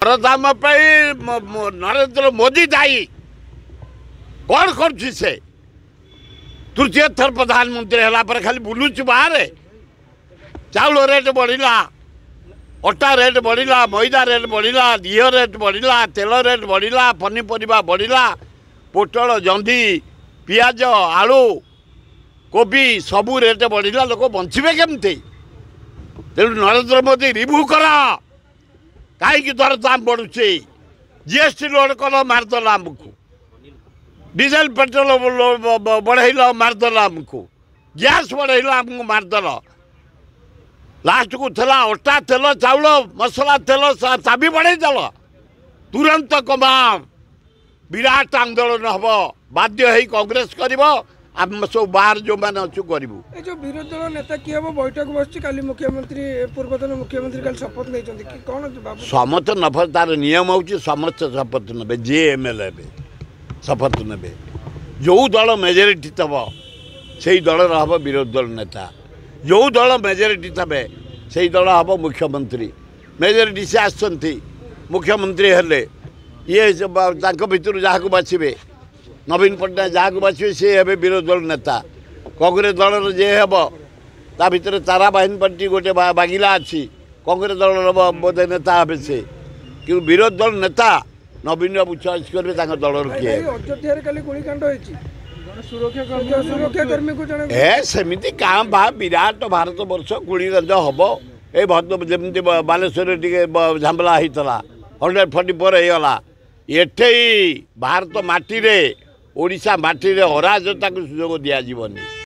दरदाम नरेंद्र मोदी दायी कौन कर तृतीय थर प्रधानमंत्री है पर खाली बुलूच बाहर चाउल रेट बढ़ला अटा रेट बढ़ला मैदा रेट बढ़ला दिह रेट बढ़ला तेल रेट बढ़ला पनीपरिया बढ़ला पोटल जंदी पियाज आलू कोबी सबू रेट बढ़ला लोक बंचे केमती तेणु नरेंद्र मोदी रिव्यू कर कहीं दरदाम बढ़ुचे जीएसटी लोड कल मारदेला आमको डीजेल पेट्रोल बढ़ेल मारदेला आमको गैस बढ़ेल आमको मारदेल लास्ट को थला अटा तेल चाउल मसला तेल चाबी बढ़ेदेल तुरंत कमा विराट आंदोलन हम बाध्य है कांग्रेस कर आम सब बाहर जो मैंने अच्छु करूँ जो विरोधी दल नेता किए हम बैठक बस काली मुख्यमंत्री पूर्वतन मुख्यमंत्री कल शपथ नहीं कौन समस्त नफर तार नियम हूँ समस्त शपथ ने जी एमएलए शपथ ने जो दल मेजोरिटी तब से दल हम विरोधी दल नेता जो दल मेजोरिटी थे से दल हम मुख्यमंत्री मेजोरिटी से आसती मुख्यमंत्री हेले ये भितर जहाँ को बाछे नवीन पट्टनायक जहाँ को बाछे सी हे विरोधी दल नेता कांग्रेस दल जे हे ता भितर तारा बाहिनी पार्टी गोटे बागिला अच्छी कांग्रेस दल बोधे नेता हे से कि विरोधी दल नेता नवीन बाबू चॉइस करेंगे दल किए सेमती क्या बा विराट भारत वर्ष गुड़ी रज हम ये जमी बालेश्वर टे झांबला होता 144 होगला एठे भारत माटी रे ओडिशा माटी रे अराजकता को सुजोग दिया जीवनी।